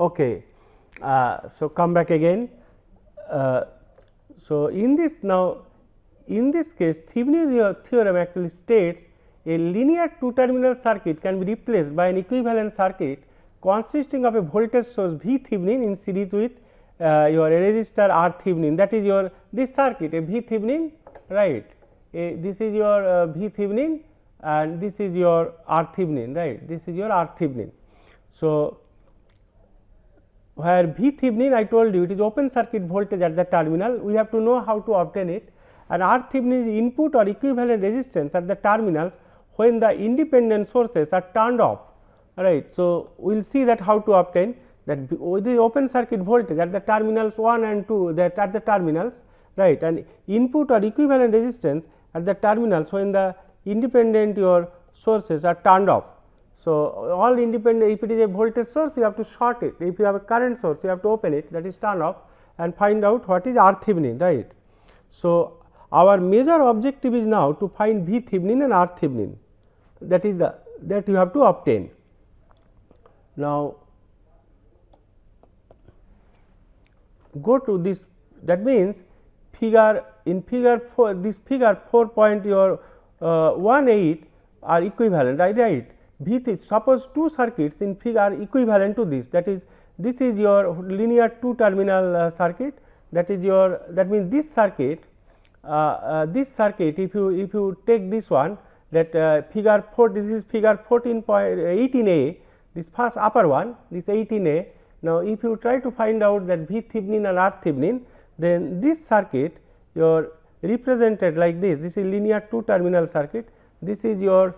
Okay. So, come back again. So, in this case Thevenin theorem actually states a linear two terminal circuit can be replaced by an equivalent circuit consisting of a voltage source V Thevenin in series with your resistor R Thevenin, that is your this circuit a V Thevenin, right. This is your V Thevenin and this is your R Thevenin, right, this is your R Thevenin. So, where V Thevenin I told you it is open circuit voltage at the terminal, we have to know how to obtain it, and R Thevenin is input or equivalent resistance at the terminals when the independent sources are turned off, right. So, we will see that how to obtain that with the open circuit voltage at the terminals 1 and 2, that at the terminals, right, and input or equivalent resistance at the terminals when the independent your sources are turned off. So, all independent, if it is a voltage source you have to short it, if you have a current source you have to open it, that is turn off, and find out what is R Thevenin, right. So, our major objective is now to find V Thevenin and R Thevenin, that is that you have to obtain. Now, go to this, that means figure 4, this figure 4.18 are equivalent, right. Suppose two circuits in figure are equivalent to this, that is your linear two terminal circuit, that is your, that means this circuit if you take this one, that figure 4, this is figure 18a, this first upper one, this 18a. Now, if you try to find out that V Thevenin and R Thevenin, then this circuit your represented like this is linear two terminal circuit, this is your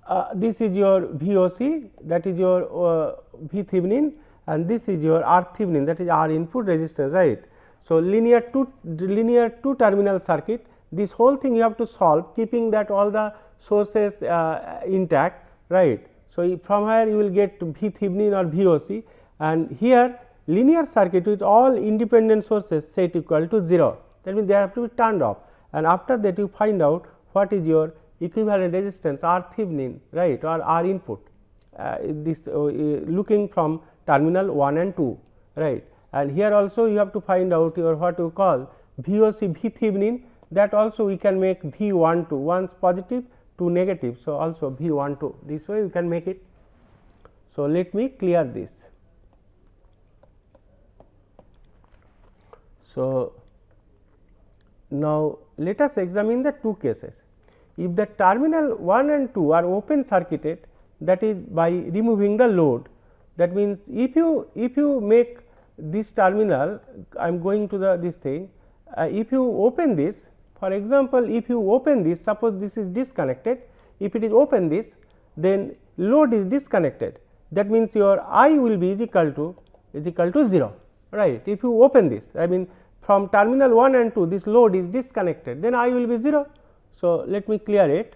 VOC, that is your V Thevenin, and this is your R Thevenin, that is R input resistance, right. So, linear two terminal circuit, this whole thing you have to solve keeping that all the sources intact, right. So, from here you will get V Thevenin or VOC, and here linear circuit with all independent sources set equal to 0, that means they have to be turned off, and after that you find out what is your equivalent resistance R Thevenin, right, or R input, looking from terminal 1 and 2, right. And here also you have to find out your what you call VOC V Thevenin, that also we can make V12, once positive, 2 negative. So, also V12, this way you can make it. So, let me clear this. So, now let us examine the two cases. If the terminal 1 and 2 are open circuited, that is by removing the load, that means if you make this terminal, I am going to the this thing, if you open this, for example, if you open this, suppose this is disconnected, if it is open this, then load is disconnected, that means your I will be is equal to 0, right. If you open this, I mean from terminal 1 and 2 this load is disconnected, then I will be 0. So, let me clear it.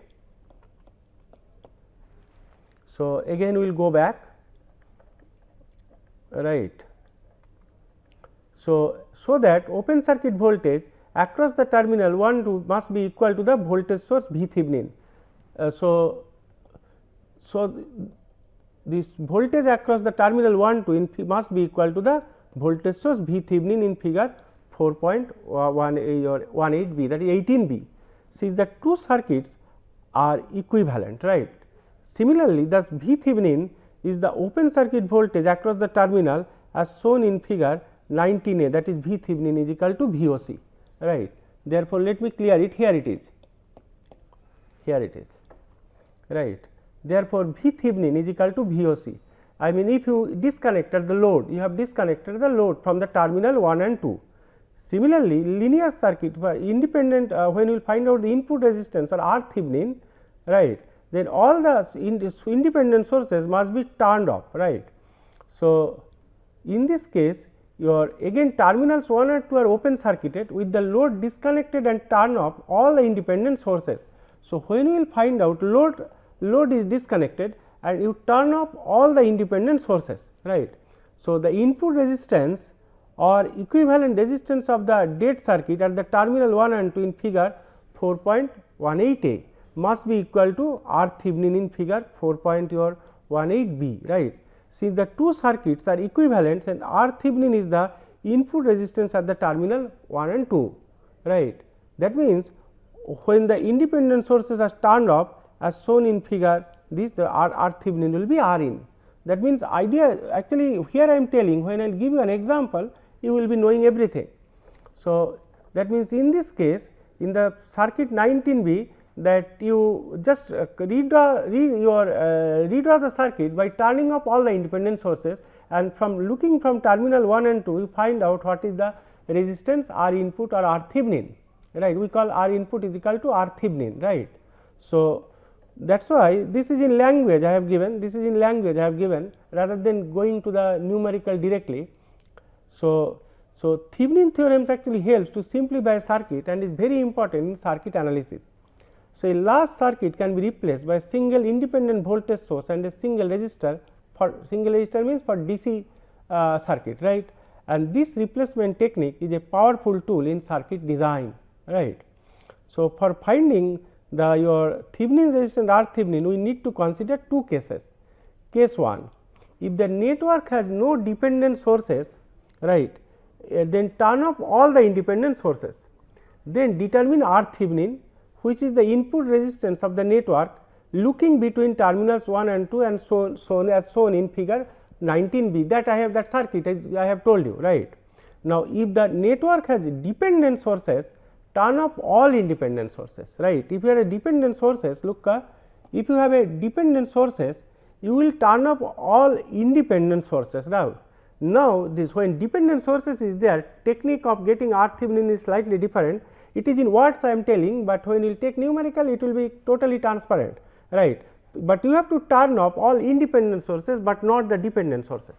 So, again we will go back, right. So, that open circuit voltage across the terminal 1 2 must be equal to the voltage source V Thevenin. So, this voltage across the terminal 1 2 must be equal to the voltage source V Thevenin in figure 4.18 or 18b, that is 18b. Since the two circuits are equivalent, right. Similarly, thus V Thevenin is the open circuit voltage across the terminal as shown in figure 19a, that is V Thevenin is equal to VOC, right. Therefore, let me clear it, here it is, right. Therefore, V Thevenin is equal to VOC. I mean, if you disconnected the load, you have disconnected the load from the terminal 1 and 2. Similarly, linear circuit independent, when you will find out the input resistance or R Thevenin, right, then all the independent sources must be turned off, right. So, in this case your again terminals 1 and 2 are open circuited with the load disconnected and turn off all the independent sources. So, when you will find out load is disconnected and you turn off all the independent sources, right. So, the input resistance or equivalent resistance of the dead circuit at the terminal 1 and 2 in figure 4.18a must be equal to R Thevenin in figure 4.18b, right. since the two circuits are equivalent and R Thevenin is the input resistance at the terminal 1 and 2, right. That means, when the independent sources are turned off as shown in figure, this the R Thevenin will be R in. That means, idea actually here I am telling, when I will give you an example, you will be knowing everything. So, that means, in this case, in the circuit 19B, that you just redraw the circuit by turning off all the independent sources, and from looking from terminal 1 and 2, you find out what is the resistance R input or R Thevenin, right. We call R input is equal to R Thevenin, right. So, that is why this is in language I have given, this is in language I have given, rather than going to the numerical directly. So, Thevenin theorems actually helps to simplify a circuit and is very important in circuit analysis. So, a large circuit can be replaced by a single independent voltage source and a single resistor. For single resistor means for DC circuit, right, and this replacement technique is a powerful tool in circuit design, right. So, for finding the your Thevenin resistance R Thevenin, we need to consider two cases. Case 1, if the network has no dependent sources, right, then turn off all the independent sources, then determine R Thevenin, which is the input resistance of the network looking between terminals 1 and 2 and so on as shown in figure 19B, that I have that circuit I have told you, right. Now, if the network has dependent sources, turn off all independent sources, right. If you have a dependent sources, look, if you have a dependent sources, you will turn off all independent sources. Now, this when dependent sources is there, technique of getting R Thevenin is slightly different. It is in words I am telling, but when you take numerical, it will be totally transparent, right. But you have to turn off all independent sources, but not the dependent sources,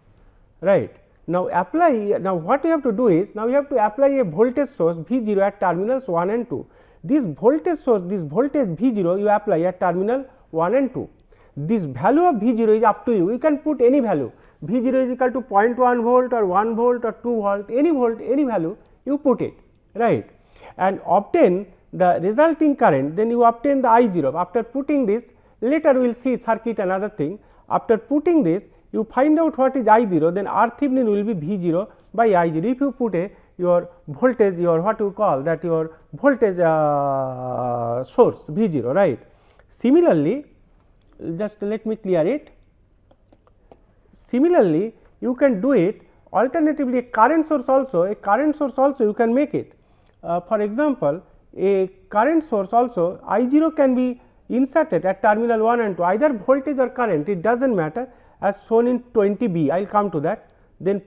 right. Now, what you have to do is, now you have to apply a voltage source V0 at terminals 1 and 2. This voltage source, this voltage V0 you apply at terminal 1 and 2. This value of V0 is up to you, you can put any value, V0 is equal to 0.1 volt or 1 volt or 2 volt, any value you put it, right, and obtain the resulting current, then you obtain the I0. After putting this, later we will see circuit another thing. After putting this, you find out what is I0, then R Thevenin will be V0 by I0. If you put your voltage, your what you call that your voltage source V0, right. Similarly, just let me clear it. Similarly, you can do it alternatively, a current source also you can make it. For example, a current source also I0 can be inserted at terminal 1 and 2, either voltage or current, it does not matter, as shown in 20B, I will come to that. Then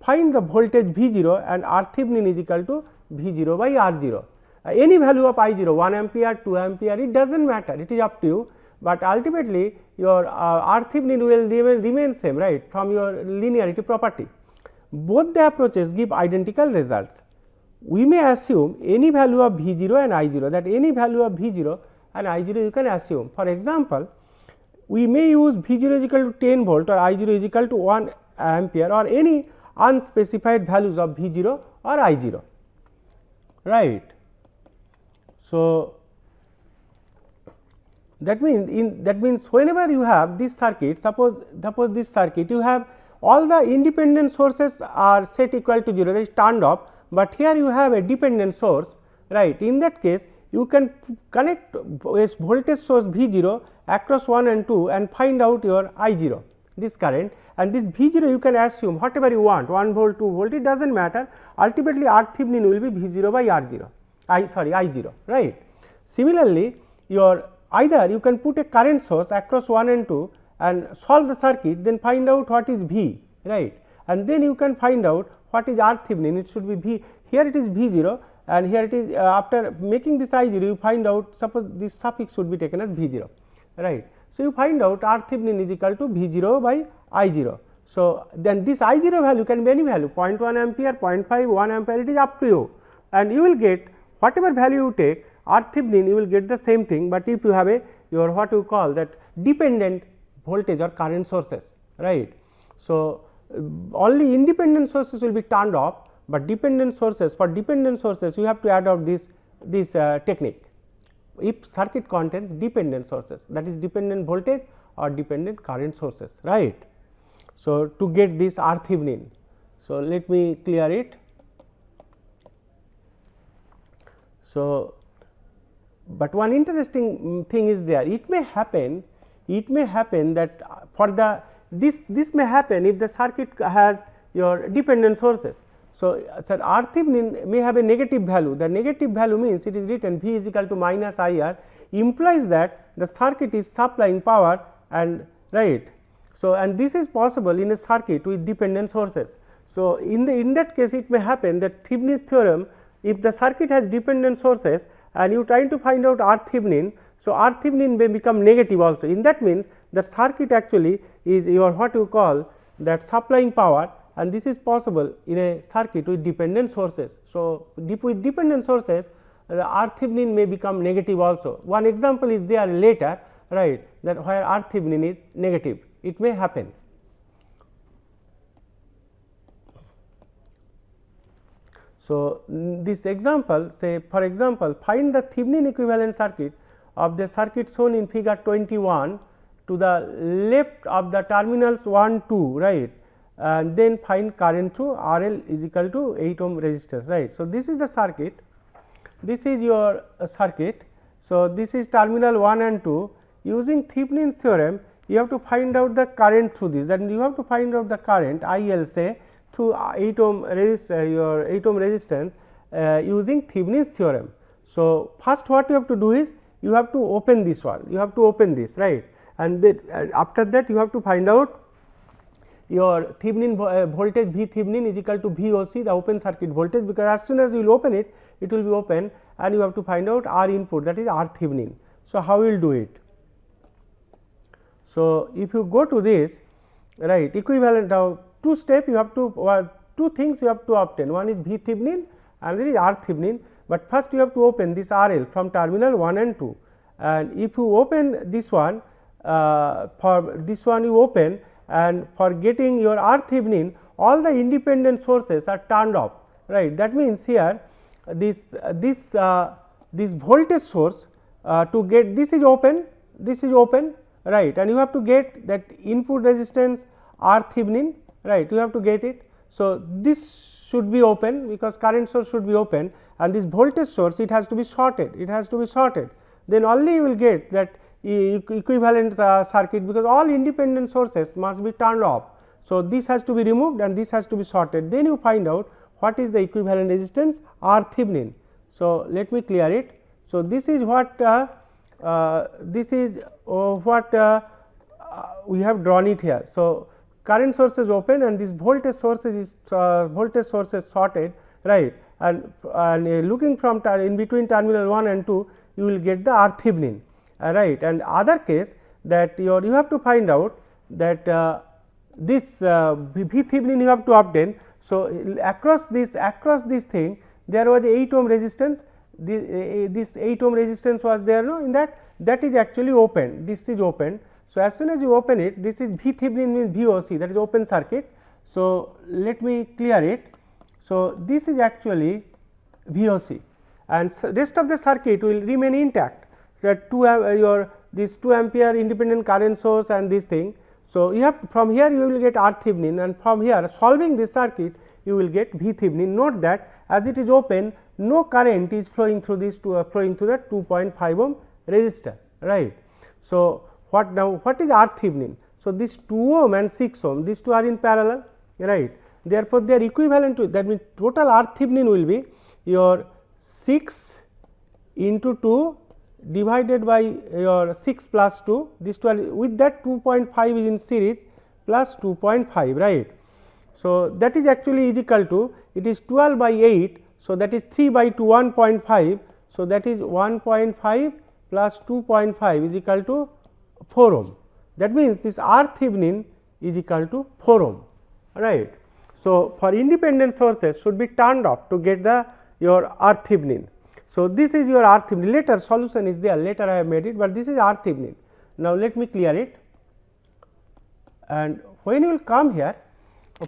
find the voltage V0 and R Thevenin is equal to V0 by R0. Any value of I0, 1 ampere, 2 ampere, it does not matter, it is up to you, but ultimately your R Thevenin will remain same, right, from your linearity property. Both the approaches give identical results. We may assume any value of V0 and I0, that any value of V0 and I0 you can assume. For example, we may use V0 is equal to 10 volt or I0 is equal to 1 ampere or any unspecified values of V0 or I0, right. So, that means whenever you have this circuit, suppose this circuit, you have all the independent sources are set equal to 0, that is turned off, but here you have a dependent source, right. In that case, you can connect a voltage source V0 across 1 and 2 and find out your I0, this current, and this V0 you can assume whatever you want, 1 volt, 2 volt, it does not matter, ultimately R Thevenin will be V0 by R0, I0, right. Similarly, either you can put a current source across 1 and 2 and solve the circuit, then find out what is V, right, and then you can find out what is R Thevenin, it should be V, here it is V0 and here it is after making this I0 you find out, suppose this suffix should be taken as V0, right. So, you find out R Thevenin is equal to V0 by I0. So, then this I0 value can be any value, 0.1 ampere, 0.5, 1 ampere, it is up to you, and you will get whatever value you take R Thevenin, you will get the same thing, but if you have your what you call that dependent voltage or current sources, right. So, only independent sources will be turned off, but for dependent sources you have to adopt this technique if circuit contains dependent sources, that is dependent voltage or dependent current sources, right. So, to get this R Thevenin. So, let me clear it. So, but one interesting thing is there, it may happen that for the this may happen if the circuit has your dependent sources. So, sir, R Thevenin may have a negative value. The negative value means it is written V is equal to minus IR, implies that the circuit is supplying power and right. So, and this is possible in a circuit with dependent sources. So, in that case it may happen that Thevenin's theorem, if the circuit has dependent sources and you trying to find out R Thevenin, so R Thevenin may become negative also. In that means that circuit actually is your what you call that supplying power, and this is possible in a circuit with dependent sources. So, with dependent sources the R Thevenin may become negative also. One example is there later, right, that where R Thevenin is negative, it may happen. So, this example, say for example, find the Thevenin equivalent circuit of the circuit shown in figure 21 to the left of the terminals 1 2, right, and then find current through RL is equal to 8 ohm resistance, right. So, this is the circuit, this is your circuit. So, this is terminal 1 and 2. Using Thevenin's theorem, you have to find out the current through this, then you have to find out the current IL say through 8 ohm your 8 ohm resistance using Thevenin's theorem. So, first what you have to do is you have to open this one, you have to open this, right, and then after that you have to find out your Thevenin voltage V Thevenin is equal to VOC, the open circuit voltage, because as soon as you will open it, it will be open, and you have to find out R input, that is R Thevenin. So, how we will do it? So, if you go to this, right, equivalent now, two step you have to two things you have to obtain, one is V Thevenin and there is R Thevenin, but first you have to open this RL from terminal 1 and 2, and if you open this one, for this one you open, and for getting your R Thevenin all the independent sources are turned off, right. That means here this voltage source to get this is open, right, and you have to get that input resistance R Thevenin, right, you have to get it. So, this should be open because current source should be open, and this voltage source it has to be shorted, then only you will get that equivalent circuit, because all independent sources must be turned off. So, this has to be removed and this has to be shorted, then you find out what is the equivalent resistance R Thevenin. So, let me clear it. So, this is what we have drawn it here. So, current source is open and this voltage source is sorted, right, and looking from in between terminal 1 and 2 you will get the R Thevenin, right. And other case that you have to find out that this V Thevenin you have to obtain. So, across this thing there was 8 ohm resistance, this 8 ohm resistance was there, no, in that is actually open, this is open. So, as soon as you open it, this is V Thevenin means VOC, that is open circuit. So, let me clear it. So, this is actually VOC, and rest of the circuit will remain intact, that this 2 ampere independent current source and this thing. So, you have from here you will get R Thevenin, and from here solving this circuit you will get V Thevenin. Note that as it is open, no current is flowing through this flowing through that 2.5 ohm resistor, right. So, what is R Thevenin? So, this 2 ohm and 6 ohm, these two are in parallel, right. Therefore, they are equivalent to, that means total R Thevenin will be your 6 into 2 divided by your 6 plus 2, this 12, with that 2.5 is in series plus 2.5, right. So, that is actually is equal to, it is 12 by 8. So, that is 3 by 2 1.5. So, that is 1.5 plus 2.5 is equal to 4 ohm. That means, this R Thevenin is equal to 4 ohm, right. So, for independent sources should be turned off to get the your R Thevenin. So, this is your R Thevenin, later solution is there, later I have made it, but this is R Thevenin. Now, let me clear it, and when you will come here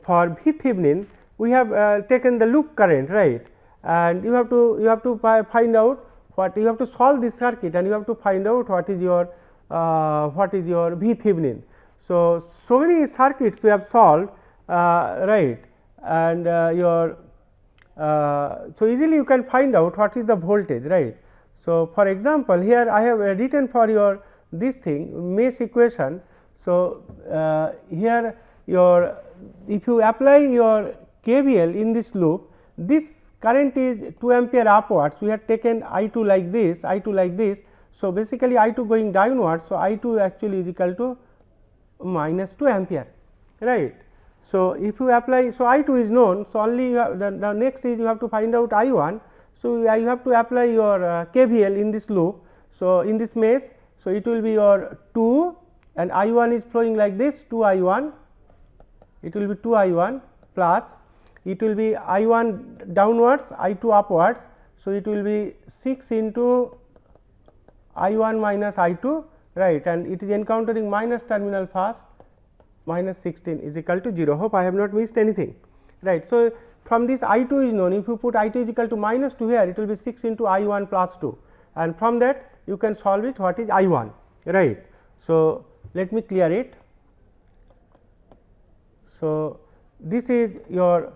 for V Thevenin, we have taken the loop current, right, and you have to find out what you have to solve this circuit, and you have to find out what is your V Thevenin. So, so many circuits we have solved, right, and so easily you can find out what is the voltage, right. So, for example, here I have written for your this thing mesh equation. So, here your if you apply your KVL in this loop, this current is 2 ampere upwards, we have taken I2 like this, I2 like this. So, basically I2 going downwards. So, I2 actually is equal to minus 2 ampere, right. So, if you apply, so I2 is known, so only the next is you have to find out I1. So, you have to apply your KVL in this loop. So, in this mesh, so it will be your 2 and I1 is flowing like this, 2 I1, it will be 2 I1 plus, it will be I1 downwards, I2 upwards. So, it will be 6 into I1 minus I2, right, and it is encountering minus terminal first, minus 16 is equal to 0. Hope I have not missed anything, right. So, from this I2 is known, if you put I2 is equal to minus 2 here, it will be 6 into I1 plus 2, and from that you can solve it what is I1, right. So, let me clear it. So, this is your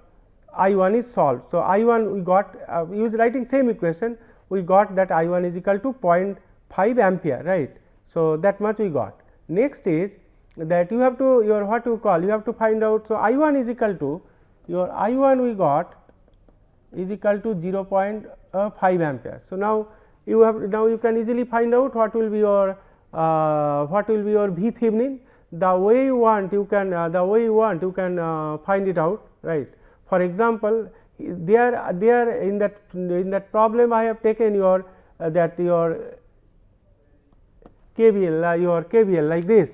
I1 is solved. So, I1 we got we was writing same equation, we got that I1 is equal to 0.5 ampere, right. So, that much we got. Next is that you have to your what you call, you have to find out. So, I1 is equal to your I1 we got is equal to 0.5 ampere. So, now you can easily find out what will be your V Thevenin. The way you want you can find it out, right. For example, there in that problem I have taken your that your KVL like this.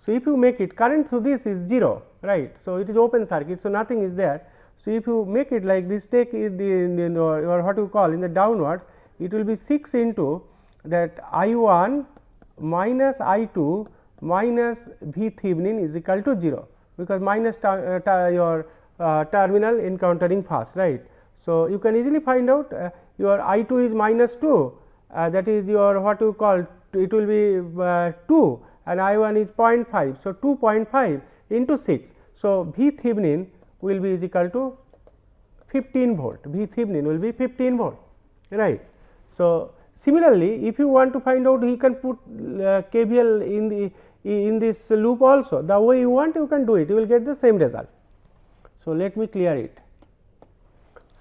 So, if you make it current through this is 0, right. So, it is open circuit. So, nothing is there. So, if you make it like this, take it your what you call in the downwards, it will be 6 into that I1 minus I2 minus V Thevenin is equal to 0, because minus your terminal encountering first, right. So, you can easily find out your I2 is minus 2, that is your what you call, it will be 2 and I1 is 0.5. So, 2.5 into 6. So, V Thevenin will be is equal to 15 volt, V Thevenin will be 15 volt, right. So, similarly, if you want to find out, you can put KVL in this loop also, the way you want you can do it, you will get the same result. So, let me clear it.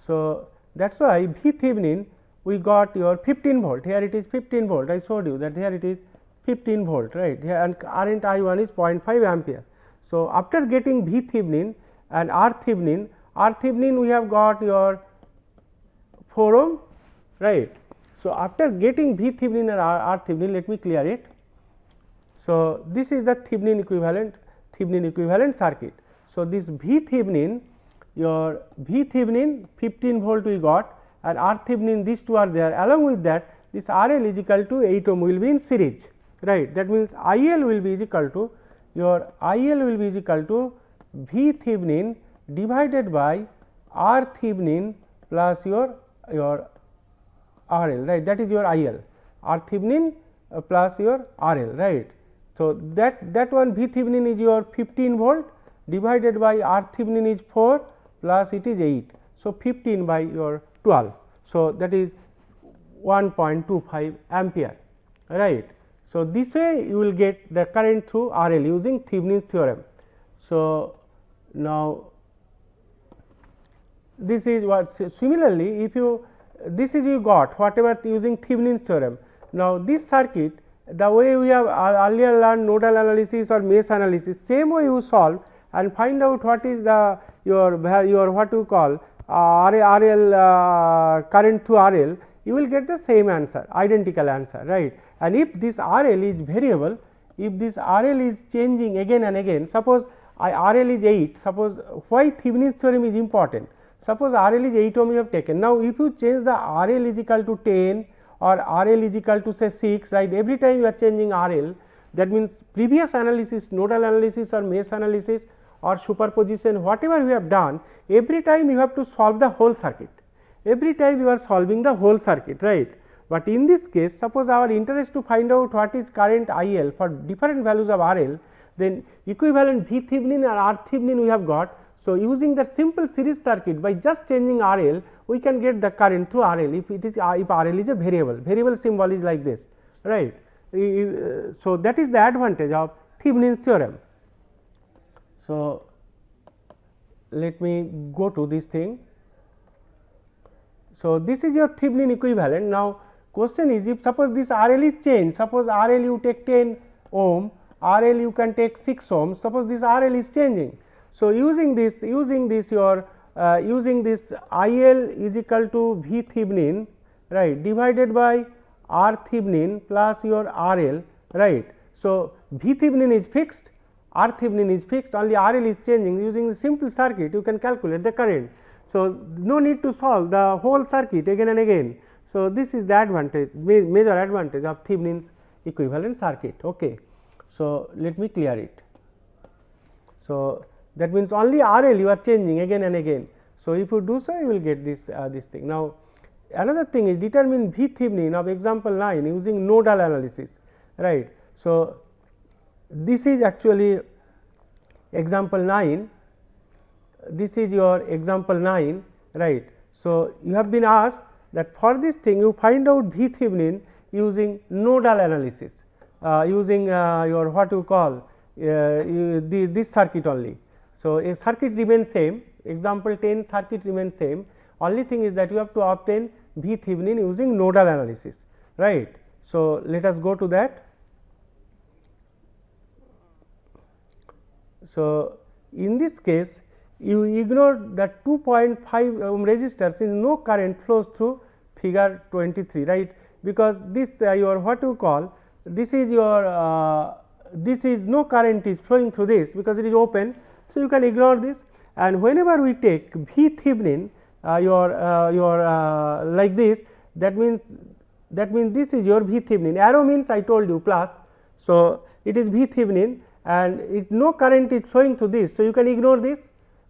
So, that is why V Thevenin we got your 15 volt, here it is 15 volt, I showed you that here it is 15 volt, right, here, and current I1 is 0.5 ampere. So, after getting V Thevenin and R Thevenin we have got your 4 ohm, right. So, after getting V Thevenin and R Thevenin, let me clear it. So, this is the Thevenin equivalent circuit. So, this V Thevenin, your V Thevenin 15 volt we got, and R Thevenin, these two are there. Along with that, this RL is equal to 8 ohm will be in series, right. That means, IL will be equal to your V Thevenin divided by R Thevenin plus your RL, right. That is your IL, R Thevenin plus your RL, right. So, that one V Thevenin is your 15 volt divided by R Thevenin is 4 plus it is 8. So, 15 by your 12. So, that is 1.25 ampere, right. So, this way you will get the current through RL using Thevenin's theorem. So, now this is what, similarly if you this is you got whatever using Thevenin's theorem. Now, this circuit, the way we have earlier learned nodal analysis or mesh analysis, same way you solve and find out what is the your what you call RL current through RL, you will get the same answer, identical answer, right. And if this RL is variable, if this RL is changing again and again, suppose RL is 8, suppose why Thevenin's theorem is important, suppose RL is 8 ohm you have taken. Now, if you change the RL is equal to 10 or RL is equal to say 6, right, every time you are changing RL, that means previous analysis, nodal analysis or mesh analysis or superposition, whatever we have done, every time you have to solve the whole circuit, every time you are solving the whole circuit, right. But in this case, suppose our interest to find out what is current IL for different values of RL, then equivalent V Thevenin or R Thevenin we have got. So, using the simple series circuit, by just changing RL, we can get the current through RL if it is if RL is a variable symbol is like this, right. So, that is the advantage of Thevenin's theorem. So, let me go to this thing. So, this is your Thevenin equivalent. Now, question is, if suppose this RL is changed, suppose RL you take 10 ohm, RL you can take 6 ohm, suppose this RL is changing. So, using this IL is equal to V Thevenin, right, divided by R Thevenin plus your RL, right. So, V Thevenin is fixed, R Thevenin is fixed, only RL is changing. Using the simple circuit you can calculate the current. So, no need to solve the whole circuit again and again. So, this is the advantage, major advantage of Thevenin's equivalent circuit. Okay. So, let me clear it. So, that means only RL you are changing again and again. So, if you do so, you will get this this thing. Now, another thing is determine V Thevenin of example 9 using nodal analysis, right. So, this is actually example 9, this is your example 9, right. So, you have been asked that for this thing you find out V Thevenin using nodal analysis, using your what you call this circuit only. So, a circuit remains same, example 10 circuit remains same, only thing is that you have to obtain V Thevenin using nodal analysis, right. So, let us go to that. So, in this case you ignore the 2.5 ohm resistor since no current flows through figure 23, right, because this your what you call this is your this is no current is flowing through this because it is open. So, you can ignore this, and whenever we take V Thevenin your like this, that means this is your V Thevenin, arrow means I told you plus. So, it is V Thevenin and it no current is flowing through this. So, you can ignore this,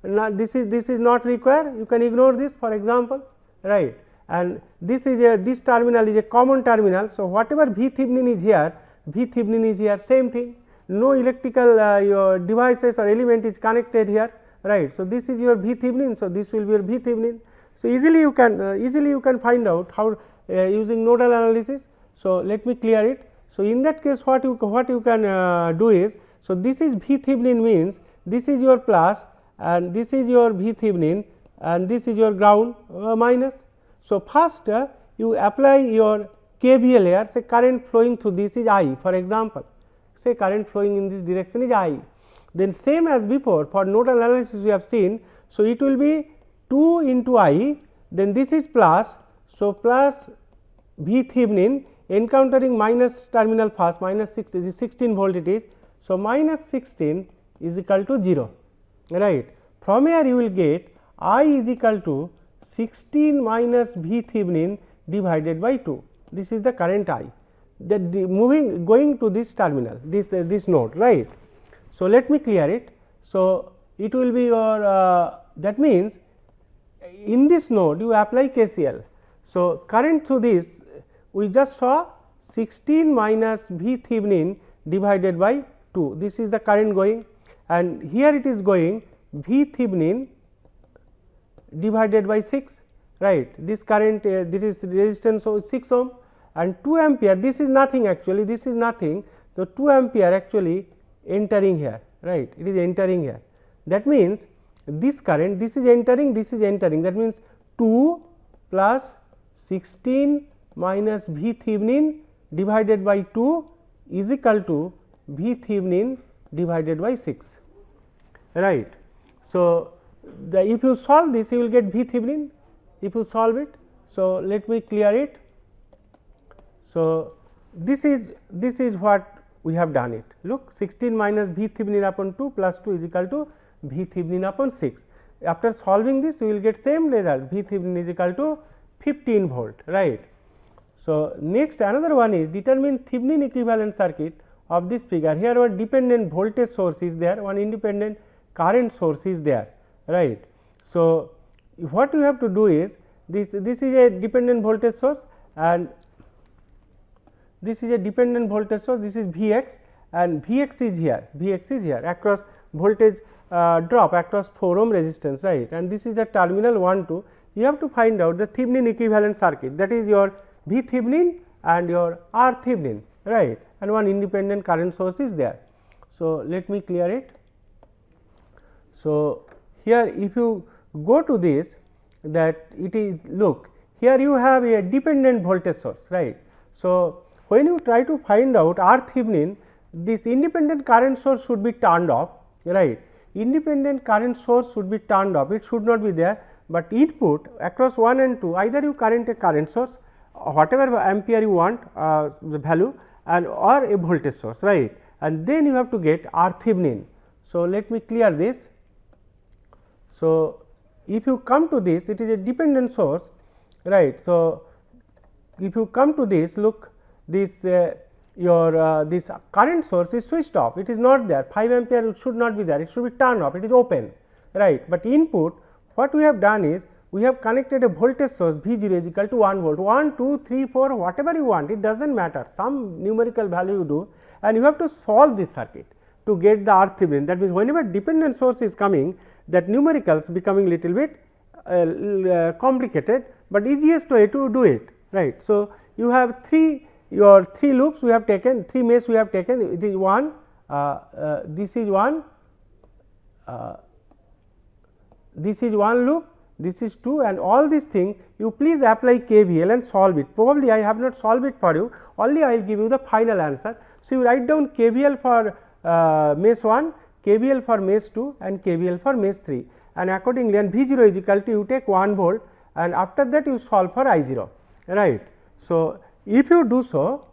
this is not required, you can ignore this for example, right, and this is this terminal is a common terminal. So, whatever V Thevenin is here, V Thevenin is here, same thing, no electrical your devices or element is connected here, right. So, this is your V Thevenin. So, this will be your V Thevenin. So, easily you can find out how using nodal analysis. So, let me clear it. So, in that case what you can do is, so this is V Thevenin means this is your plus and this is your V Thevenin and this is your ground minus. So, first you apply your KVL here, say current flowing through this is I, for example, say current flowing in this direction is I. Then same as before for nodal analysis we have seen. So, it will be 2 into I, then this is plus. So, plus V Thevenin encountering minus terminal first, minus 6 is 16 volt it is. So, minus 16 is equal to 0, right. From here you will get I is equal to 16 minus V Thevenin divided by 2. This is the current I that going to this terminal, this node, right. So, let me clear it. So, it will be your that means in this node you apply KCL. So, current through this we just saw 16 minus V Thevenin divided by 2, this is the current going, and here it is going V Thevenin divided by 6, right. This current this is resistance of 6 ohm and 2 ampere, this is nothing actually, this is nothing. So, 2 ampere actually entering here, right, it is entering here. That means, this current, this is entering, that means 2 plus 16 minus V Thevenin divided by 2 is equal to V Thevenin divided by 6, right. So, if you solve this you will get V Thevenin if you solve it. So, let me clear it. So, this is what we have done it. Look, 16 minus V Thevenin upon 2 plus 2 is equal to V Thevenin upon 6. After solving this we will get same result, V Thevenin is equal to 15 volt, right. So, next another one is determine Thevenin equivalent circuit of this figure. Here one dependent voltage source is there, one independent current source is there, right. So, what you have to do is this is a dependent voltage source and this is a dependent voltage source, this is Vx and Vx is here, Vx is here across voltage drop across 4 ohm resistance, right, and this is the terminal 1 2. You have to find out the Thevenin equivalent circuit, that is your V Thevenin and your R Thevenin, right, and one independent current source is there. So, let me clear it. So, here if you go to this, that it is, look, here you have a dependent voltage source, right. So, when you try to find out R Thevenin, this independent current source should be turned off, right, independent current source should be turned off, it should not be there, but input across 1 and 2, either you current a current source whatever ampere you want the value, and or a voltage source, right, and then you have to get R Thevenin. So, let me clear this. So, if you come to this, it is a dependent source, right. So, if you come to this, look, this your this current source is switched off, it is not there, 5 ampere it should not be there, it should be turned off, it is open, right, but input what we have done is we have connected a voltage source V 0 is equal to 1 volt, 1, 2, 3, 4, whatever you want, it does not matter, some numerical value you do, and you have to solve this circuit to get the R Thevenin. That means, whenever dependent source is coming, that numericals becoming little bit complicated, but easiest way to do it, right. So, you have your 3 loops we have taken, 3 mesh we have taken, it is 1, this is 1, this is 1 loop, this is 2, and all these things you please apply KVL and solve it. Probably I have not solved it for you, only I will give you the final answer. So, you write down KVL for mesh 1, KVL for mesh 2 and KVL for mesh 3, and accordingly, and V 0 is equal to, you take 1 volt, and after that you solve for I 0, right. So, if you do so,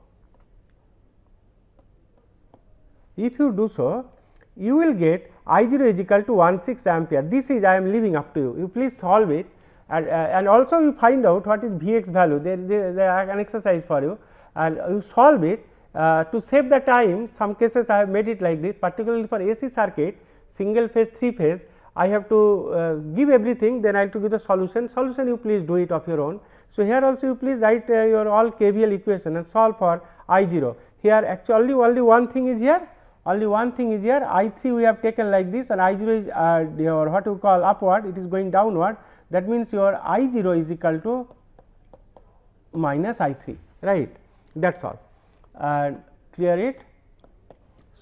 you will get I 0 is equal to 16 ampere. This is I am leaving up to you. You please solve it, and also you find out what is Vx value. There are an exercise for you, and you solve it to save the time. Some cases I have made it like this, particularly for AC circuit, single phase, 3 phase. I have to give everything, then I have to give the solution. Solution you please do it of your own. So, here also you please write your all KVL equation and solve for I 0. Here actually only one thing is here, I 3 we have taken like this, and I 0 is your what you call upward, it is going downward, that means your I 0 is equal to minus I 3, right, that is all, and clear it.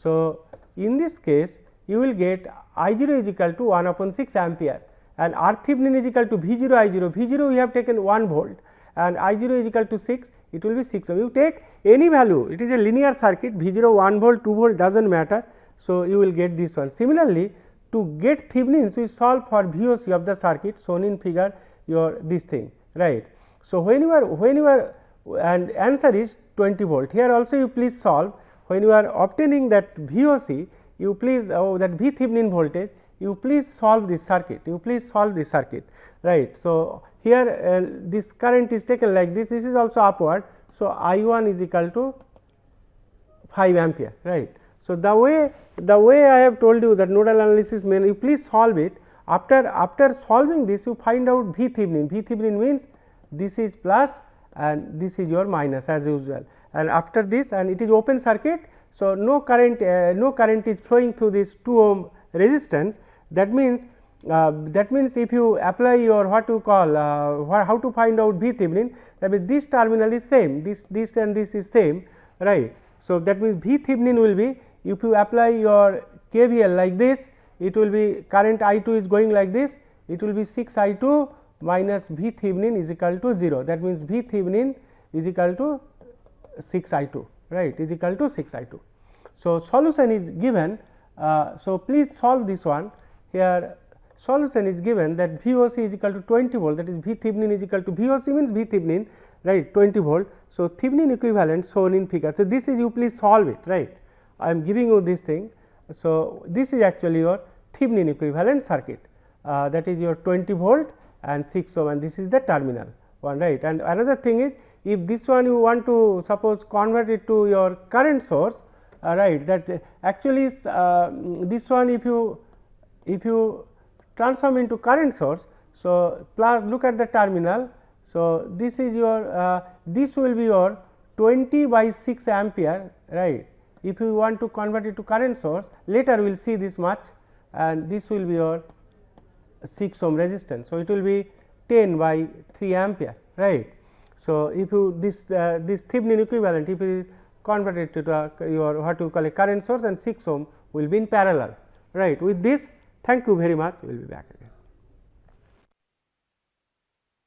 So, in this case you will get I 0 is equal to 1 upon 6 ampere, and R Thevenin is equal to V 0 I 0, V 0 we have taken 1 volt, and I 0 is equal to 6, it will be 6. So, you take any value, it is a linear circuit, V 0 1 volt 2 volt does not matter. So, you will get this one. Similarly, to get Thevenin, we solve for VOC of the circuit shown in figure, your this thing, right. So, when you are and answer is 20 volt, here also you please solve, when you are obtaining that VOC, you please that V Thevenin voltage, you please solve this circuit, right. So, here this current is taken like this, this is also upward. So, I 1 is equal to 5 ampere, right. So, the way I have told you that nodal analysis mean, you please solve it. After solving this, you find out V Thevenin. V Thevenin means this is plus and this is your minus as usual, and after this, and it is open circuit. So, no current is flowing through this 2 ohm resistance. That means if you apply your what you call how to find out V Thevenin, that means this terminal is same, this and this is same, right. So, that means V Thevenin will be, if you apply your KVL like this, it will be current I 2 is going like this, it will be 6 I 2 minus V Thevenin is equal to 0. That means, V Thevenin is equal to 6 I 2, right, is equal to 6 I 2. So, solution is given. So, please solve this one. Here solution is given that VOC is equal to 20 volt, that is V Thevenin is equal to VOC means V Thevenin, right, 20 volt. So, Thevenin equivalent shown in figure. So, this is you please solve it, right. I am giving you this thing. So, this is actually your Thevenin equivalent circuit, that is your 20 volt and 6 ohm, and this is the terminal one, right. And another thing is, if this one you want to suppose convert it to your current source, right, that actually this one if you transform into current source. So, plus look at the terminal. So, this is your this will be your 20 by 6 ampere, right. If you want to convert it to current source, later we will see this much, and this will be your 6 ohm resistance. So, it will be 10 by 3 ampere, right. So, if you this Thevenin equivalent, if it is converted to your what you call a current source, and 6 ohm will be in parallel, right. With this, thank you very much, we will be back again.